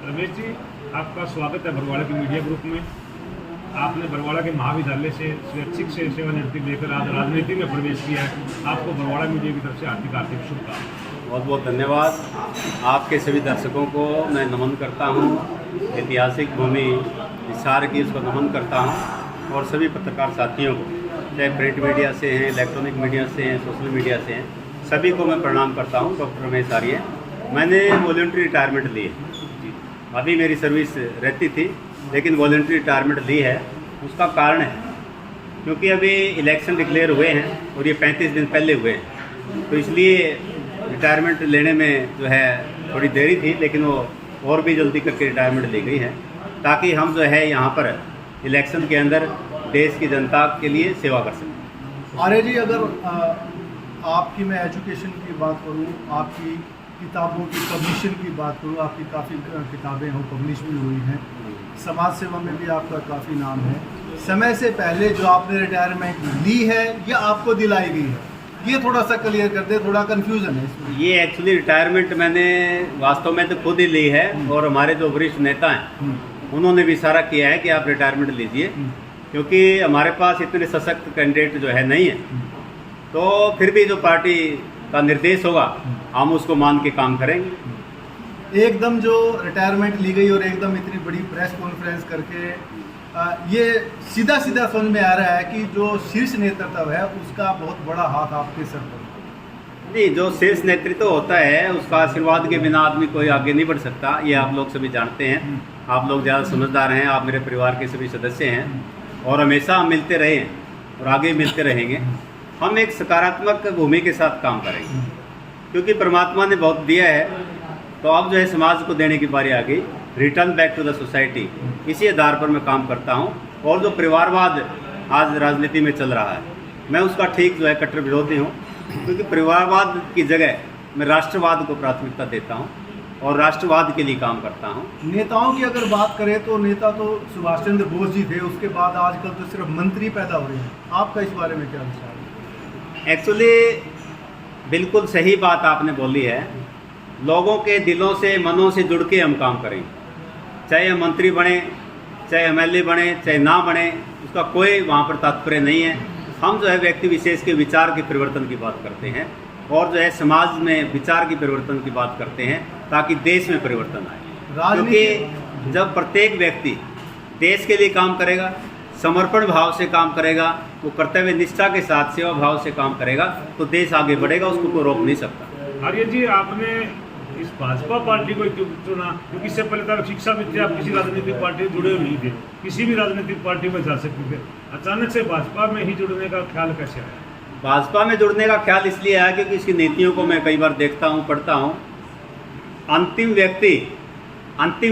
रमेश जी, आपका स्वागत है बरवाड़ा के मीडिया ग्रुप में। आपने बरवाड़ा के महाविद्यालय से स्वैच्छिक से सेवानिवृत्ति लेकर आज राजनीति में प्रवेश किया है। आपको बरवाड़ा मीडिया की तरफ से हार्दिक शुभकामनाएं। बहुत बहुत धन्यवाद। आपके सभी दर्शकों को मैं नमन करता हूँ। ऐतिहासिक भूमि हिसार की उसको नमन करता हूँ और सभी पत्रकार साथियों को, चाहे प्रिंट मीडिया से हैं, इलेक्ट्रॉनिक मीडिया से हैं, सोशल मीडिया से हैं, सभी को मैं प्रणाम करता हूँ। डॉक्टर रमेश आर्य। मैंने वॉलंटरी रिटायरमेंट ली है। अभी मेरी सर्विस रहती थी लेकिन वॉलंटरी रिटायरमेंट ली है। उसका कारण है क्योंकि अभी इलेक्शन डिक्लेयर हुए हैं और ये 35 दिन पहले हुए हैं, तो इसलिए रिटायरमेंट लेने में जो है थोड़ी देरी थी, लेकिन वो और भी जल्दी करके रिटायरमेंट ली गई है ताकि हम जो है यहाँ पर इलेक्शन के अंदर देश की जनता के लिए सेवा कर सकें। आर्य जी, अगर आपकी मैं एजुकेशन की बात करूँ, आपकी किताबों की पब्लिशिंग की बात करूँ, आपकी काफ़ी किताबें हो पब्लिश भी हुई हैं, समाज सेवा में भी आपका काफ़ी नाम है। समय से पहले जो आपने रिटायरमेंट ली है या आपको दिलाई गई है, ये थोड़ा सा क्लियर कर दे, थोड़ा कन्फ्यूज़न है इसमें। ये एक्चुअली रिटायरमेंट मैंने वास्तव में तो खुद ही ली है और हमारे जो वरिष्ठ नेता हैं उन्होंने भी इशारा किया है कि आप रिटायरमेंट लीजिए, क्योंकि हमारे पास इतने सशक्त कैंडिडेट जो है नहीं है। तो फिर भी जो पार्टी का निर्देश होगा हम उसको मान के काम करेंगे। एकदम जो रिटायरमेंट ली गई और एकदम इतनी बड़ी प्रेस कॉन्फ्रेंस करके ये सीधा सीधा समझ में आ रहा है कि जो शीर्ष नेतृत्व है उसका बहुत बड़ा हाथ आपके सर पर। जी, जो शीर्ष नेतृत्व होता है उसका आशीर्वाद के बिना आदमी कोई आगे नहीं बढ़ सकता, ये आप लोग सभी जानते हैं। आप लोग ज़्यादा समझदार हैं, आप मेरे परिवार के सभी सदस्य हैं और हमेशा हम मिलते रहे हैं और आगे मिलते रहेंगे। हम एक सकारात्मक भूमि के साथ काम करेंगे क्योंकि परमात्मा ने बहुत दिया है, तो अब जो है समाज को देने की बारी आ गई। Return back to the society, इसी आधार पर मैं काम करता हूँ। और जो परिवारवाद आज राजनीति में चल रहा है, मैं उसका ठीक जो है कट्टर विरोधी हूँ, क्योंकि परिवारवाद की जगह मैं राष्ट्रवाद को प्राथमिकता देता हूँ और राष्ट्रवाद के लिए काम करता हूँ। नेताओं की अगर बात करें तो नेता तो सुभाष चंद्र बोस जी थे, उसके बाद आजकल तो सिर्फ मंत्री पैदा हो रहे हैं। आपका इस बारे में क्या विचार है? एक्चुअली बिल्कुल सही बात आपने बोली है। लोगों के दिलों से, मनों से जुड़ के हम काम करेंगे, चाहे हम मंत्री बने, चाहे एमएलए बने, चाहे ना बने, उसका कोई वहाँ पर तात्पर्य नहीं है। हम जो है व्यक्ति विशेष के विचार के परिवर्तन की बात करते हैं और जो है समाज में विचार की परिवर्तन की बात करते हैं ताकि देश में परिवर्तन आए। क्योंकि जब प्रत्येक व्यक्ति देश के लिए काम करेगा, समर्पण भाव से काम करेगा, वो कर्तव्य निष्ठा के साथ सेवा भाव से काम करेगा, तो देश आगे बढ़ेगा, उसको कोई रोक नहीं सकता। आर्य जी, आपने इस भाजपा पार्टी को क्यों चुना? क्योंकि इससे पहले तक शिक्षा में थे, आप किसी राजनीतिक पार्टी से जुड़े नहीं थे, किसी भी राजनीतिक पार्टी में जा सकते थे, अचानक से भाजपा में ही जुड़ने का ख्याल कैसे आया? भाजपा में जुड़ने का ख्याल इसलिए आया क्योंकि इसकी नीतियों को मैं कई बार देखता हूँ, पढ़ता हूँ। अंतिम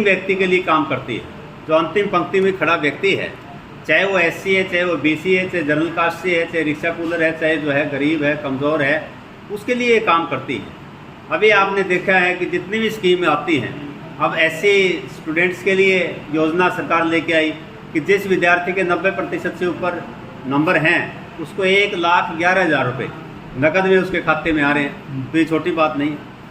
व्यक्ति के लिए काम करती है। जो अंतिम पंक्ति में खड़ा व्यक्ति है, चाहे वो एससी है, चाहे वो बीसी है, चाहे जनरल कास्ट से है, चाहे रिक्शा कूलर है, चाहे जो है गरीब है, कमज़ोर है, उसके लिए ये काम करती है। अभी आपने देखा है कि जितनी भी स्कीमें आती हैं, अब ऐसे स्टूडेंट्स के लिए योजना सरकार लेके आई कि जिस विद्यार्थी के 90% से ऊपर नंबर हैं उसको 1,11,000 रुपये नकद में उसके खाते में आ रहे हैं। तो ये छोटी बात नहीं।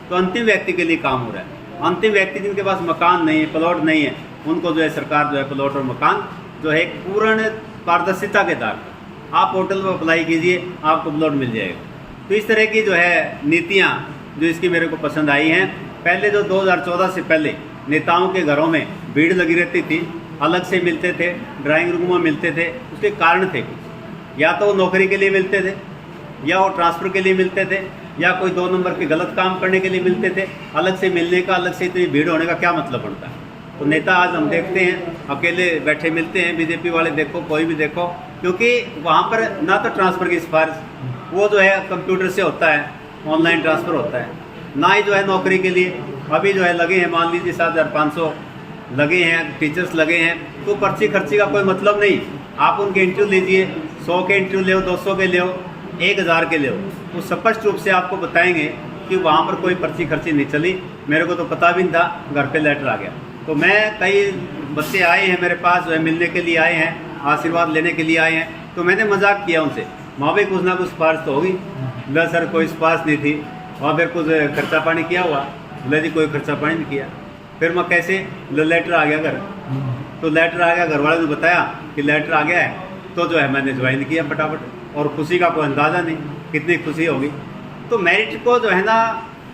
तो अंतिम व्यक्ति के लिए काम हो रहा है। अंतिम व्यक्ति जिनके पास मकान नहीं है, प्लॉट नहीं है, उनको जो है सरकार जो है प्लॉट और मकान जो है पूर्ण पारदर्शिता के आधार पर आप पोर्टल पर अप्लाई कीजिए, आपको प्लॉट मिल जाएगा। तो इस तरह की जो है नीतियाँ जो इसकी मेरे को पसंद आई हैं। पहले जो 2014 से पहले नेताओं के घरों में भीड़ लगी रहती थी, अलग से मिलते थे, ड्राइंग रूम में मिलते थे, उसके कारण थे कुछ। या तो वो नौकरी के लिए मिलते थे, या वो ट्रांसफ़र के लिए मिलते थे, या कोई 2 नंबर के गलत काम करने के लिए मिलते थे। अलग से मिलने का, अलग से इतनी भीड़ होने का क्या मतलब बनता है? तो नेता आज हम देखते हैं अकेले बैठे मिलते हैं, बीजेपी वाले देखो, कोई भी देखो, क्योंकि वहाँ पर ना तो ट्रांसफ़र की सिफारिश, वो जो है कंप्यूटर से होता है, ऑनलाइन ट्रांसफ़र होता है, ना ही जो है नौकरी के लिए अभी जो है लगे हैं, मान लीजिए 7,500 लगे हैं, टीचर्स लगे हैं, तो पर्ची खर्ची का कोई मतलब नहीं। आप उनके इंटरव्यू लीजिए, 100 के इंटरव्यू ले, 200 के ले, 1,000 के ले, वो स्पष्ट रूप से आपको बताएंगे कि वहाँ पर कोई पर्ची खर्ची नहीं चली। मेरे को तो पता भी नहीं था, घर पे लेटर आ गया। तो मैं, कई बच्चे आए हैं मेरे पास, जो है मिलने के लिए आए हैं, आशीर्वाद लेने के लिए आए हैं, तो मैंने मजाक किया उनसे, माँ भाई कुछ ना कुछ सिफारिश तो होगी। बोला सर कोई सिफारिश नहीं थी, वहाँ फिर कुछ खर्चा पानी किया हुआ? बोले जी कोई खर्चा पानी नहीं किया। फिर मैं कैसे? लेटर आ गया घर, तो लेटर आ गया, घर वाले ने बताया कि लेटर आ गया है, तो जो है मैंने ज्वाइन किया फटाफट, और खुशी का कोई अंदाज़ा नहीं कितनी खुशी होगी। तो मेरिट को जो है ना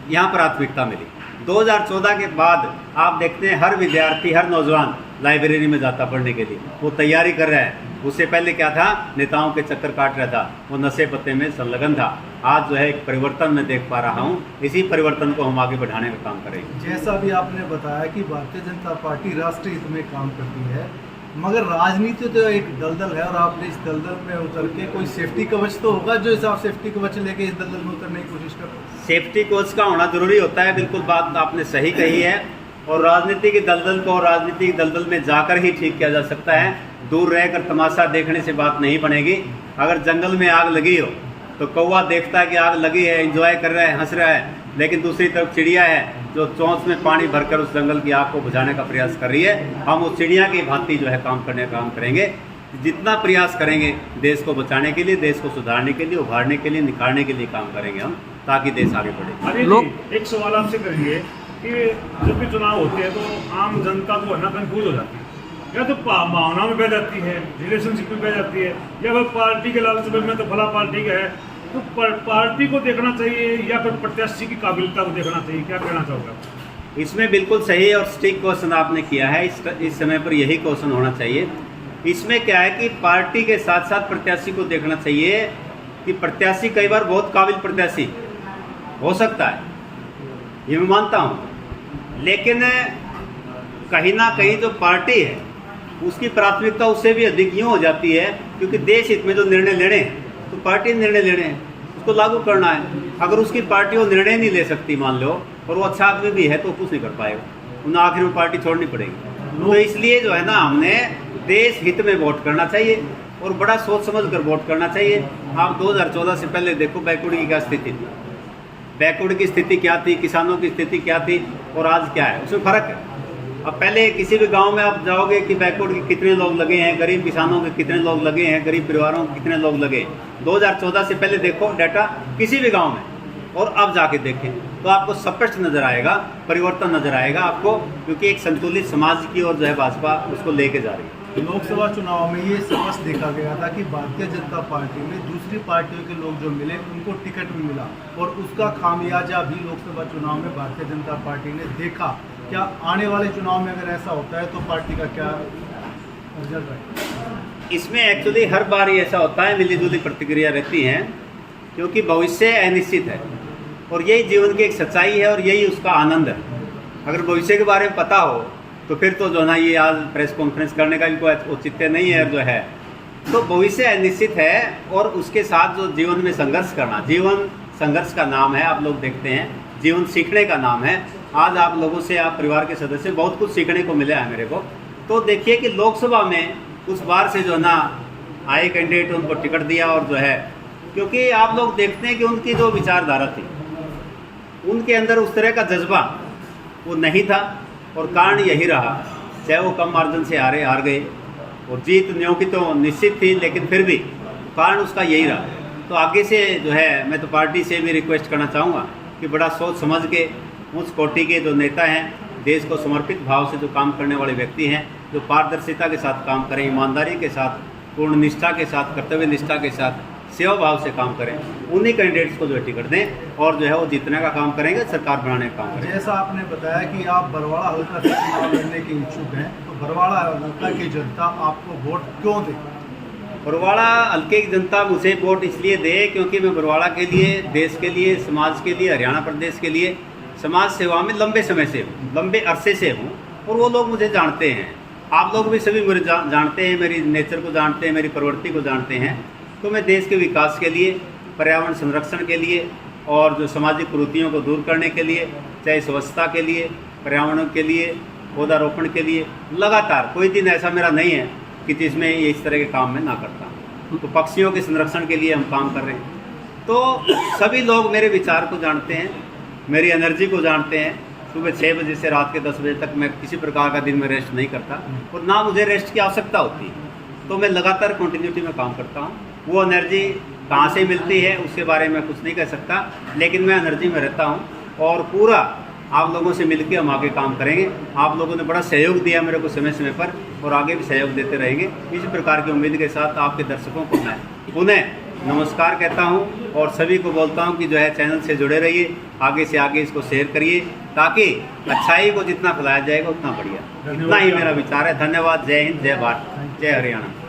यहाँ प्राथमिकता मिली। 2014 के बाद आप देखते हैं हर विद्यार्थी, हर नौजवान लाइब्रेरी में जाता पढ़ने के लिए, वो तैयारी कर रहा है। उससे पहले क्या था, नेताओं के चक्कर काट रहा था, वो नशे पत्ते में संलग्न था। आज जो है एक परिवर्तन मैं देख पा रहा हूँ, इसी परिवर्तन को हम आगे बढ़ाने का काम करेंगे। जैसा भी आपने बताया कि भारतीय जनता पार्टी राष्ट्रीय हित में काम करती है, मगर राजनीति तो एक दलदल है और आपने इस दलदल में उतर के कोई सेफ्टी कवच तो होगा जो इस आप सेफ्टी कवच लेके इस दलदल में उतरने की कोशिश कर रहे हैं। सेफ्टी कोच का होना जरूरी होता है, बिल्कुल बात आपने सही कही है। और राजनीति की दलदल को राजनीतिक दलदल में जाकर ही ठीक किया जा सकता है। दूर रहकर तमाशा देखने से बात नहीं बनेगी। अगर जंगल में आग लगी हो तो कौवा देखता है कि आग लगी है, एंजॉय कर रहा है, हंस रहा है, लेकिन दूसरी तरफ चिड़िया है जो चोंच में पानी भरकर उस जंगल की आग को बुझाने का प्रयास कर रही है। हम उस चिड़िया की भांति जो है काम करेंगे। जितना प्रयास करेंगे देश को बचाने के लिए, देश को सुधारने के लिए, उभारने के लिए, निखारने के लिए काम करेंगे हम, ताकि देश आगे बढ़े। अरे जी, एक सवाल आपसे करेंगे कि जब भी चुनाव होते हैं तो आम जनता जो है ना कंफ्यूज हो जाती है, या तो भावना में बह जाती है, रिलेशनशिप में बह जाती है, या फिर पार्टी के लालच में तो फला पार्टी का है, तो पार्टी को देखना चाहिए या फिर प्रत्याशी की काबिलियता को देखना चाहिए, क्या कहना चाहोगे? इसमें बिल्कुल सही और सटीक क्वेश्चन आपने किया है। इस समय पर यही क्वेश्चन होना चाहिए। इसमें क्या है कि पार्टी के साथ साथ प्रत्याशी को देखना चाहिए कि प्रत्याशी कई बार बहुत काबिल प्रत्याशी हो सकता है, ये मैं मानता हूँ, लेकिन कहीं ना कहीं जो पार्टी है उसकी प्राथमिकता उससे भी अधिक यूँ हो जाती है, क्योंकि देश हित में जो निर्णय लेने हैं तो पार्टी निर्णय लेने हैं, उसको लागू करना है। अगर उसकी पार्टी वो निर्णय नहीं ले सकती मान लो, और वो अच्छा आदमी भी है, तो कुछ नहीं कर पाएगा, उन्हें आखिर में पार्टी छोड़नी पड़ेगी। तो इसलिए जो है ना हमने देश हित में वोट करना चाहिए और बड़ा सोच समझ कर वोट करना चाहिए। आप 2014 से पहले देखो बैकवर्ड की क्या स्थिति थी, बैकवर्ड की स्थिति क्या थी, किसानों की स्थिति क्या थी और आज क्या है, उसमें फ़र्क है। अब पहले किसी भी गांव में आप जाओगे कि बैकवर्ड के कितने लोग लगे हैं, गरीब किसानों के कितने लोग लगे हैं, गरीब परिवारों के कितने लोग लगे। 2014 से पहले देखो डाटा किसी भी गांव में, और अब जाके देखें तो आपको स्पष्ट नज़र आएगा, परिवर्तन नज़र आएगा आपको, क्योंकि एक संतुलित समाज की ओर जो है भाजपा उसको लेके जा रही है। लोकसभा चुनाव में ये स्पष्ट देखा गया था कि भारतीय जनता पार्टी में दूसरी पार्टियों के लोग जो मिले उनको टिकट भी मिला, और उसका खामियाजा भी लोकसभा चुनाव में भारतीय जनता पार्टी ने देखा। क्या आने वाले चुनाव में अगर ऐसा होता है तो पार्टी का क्या रिजल्ट है? इसमें एक्चुअली हर बार ही ऐसा होता है, मिली जुली प्रतिक्रिया रहती है, क्योंकि भविष्य अनिश्चित है और यही जीवन की एक सच्चाई है और यही उसका आनंद है। अगर भविष्य के बारे में पता हो तो फिर तो जो ना ये आज प्रेस कॉन्फ्रेंस करने का भी कोई औचित्य नहीं है जो है। तो भविष्य अनिश्चित है और उसके साथ जो जीवन में संघर्ष करना, जीवन संघर्ष का नाम है, आप लोग देखते हैं, जीवन सीखने का नाम है। आज आप लोगों से, आप परिवार के सदस्य, बहुत कुछ सीखने को मिला है मेरे को। तो देखिए कि लोकसभा में उस बार से जो ना आए कैंडिडेट उनको टिकट दिया, और जो है क्योंकि आप लोग देखते हैं कि उनकी जो विचारधारा थी, उनके अंदर उस तरह का जज्बा वो नहीं था, और कारण यही रहा, चाहे वो कम मार्जिन से हार गए, और जीत न्यों की तो निश्चित थी, लेकिन फिर भी कारण उसका यही रहा। तो आगे से जो है मैं तो पार्टी से भी रिक्वेस्ट करना चाहूँगा कि बड़ा सोच समझ के उस कोटि के जो नेता हैं, देश को समर्पित भाव से जो काम करने वाले व्यक्ति हैं, जो पारदर्शिता के साथ काम करें, ईमानदारी के साथ, पूर्ण निष्ठा के साथ, कर्तव्य निष्ठा के साथ, सेवा भाव से काम करें, उन्हीं कैंडिडेट्स को जो है टिकट दें और जो है वो जीतने का काम करेंगे, सरकार बनाने का काम करेंगे। जैसा आपने बताया कि आप बरवाड़ा हल्का से चुनाव लड़ने के इच्छुक हैं, तो बरवाड़ा हल्का की जनता आपको वोट क्यों दे? बरवाड़ा हल्के की जनता मुझे वोट इसलिए दे क्योंकि मैं बरवाड़ा के लिए, देश के लिए, समाज के लिए, हरियाणा प्रदेश के लिए समाज सेवा में लंबे समय से हूँ, लंबे अरसे से हूँ, और वो लोग मुझे जानते हैं। आप लोग भी सभी मुझे जानते हैं, मेरी नेचर को जानते हैं, मेरी प्रवृत्ति को जानते हैं। तो मैं देश के विकास के लिए, पर्यावरण संरक्षण के लिए, और जो सामाजिक कुरीतियों को दूर करने के लिए, चाहे स्वच्छता के लिए, पर्यावरण के लिए, पौधारोपण के लिए, लगातार कोई दिन ऐसा मेरा नहीं है कि जिसमें ये इस तरह के काम मैं ना करता। तो पक्षियों के संरक्षण के लिए हम काम कर रहे हैं। तो सभी लोग मेरे विचार को जानते हैं, मेरी एनर्जी को जानते हैं। सुबह 6 बजे से रात के 10 बजे तक मैं किसी प्रकार का दिन में रेस्ट नहीं करता, और ना मुझे रेस्ट की आवश्यकता होती है। तो मैं लगातार कंटिन्यूटी में काम करता हूँ। वो एनर्जी कहाँ से मिलती है उसके बारे में कुछ नहीं कह सकता, लेकिन मैं एनर्जी में रहता हूँ और पूरा आप लोगों से मिलकर हम आगे काम करेंगे। आप लोगों ने बड़ा सहयोग दिया मेरे को समय समय पर और आगे भी सहयोग देते रहेंगे। इसी प्रकार की उम्मीद के साथ आपके दर्शकों को मैं पुनः नमस्कार कहता हूं और सभी को बोलता हूं कि जो है चैनल से जुड़े रहिए, आगे से आगे इसको शेयर करिए ताकि अच्छाई को जितना फैलाया जाएगा उतना बढ़िया। इतना ही मेरा विचार है। धन्यवाद। जय हिंद, जय भारत, जय हरियाणा।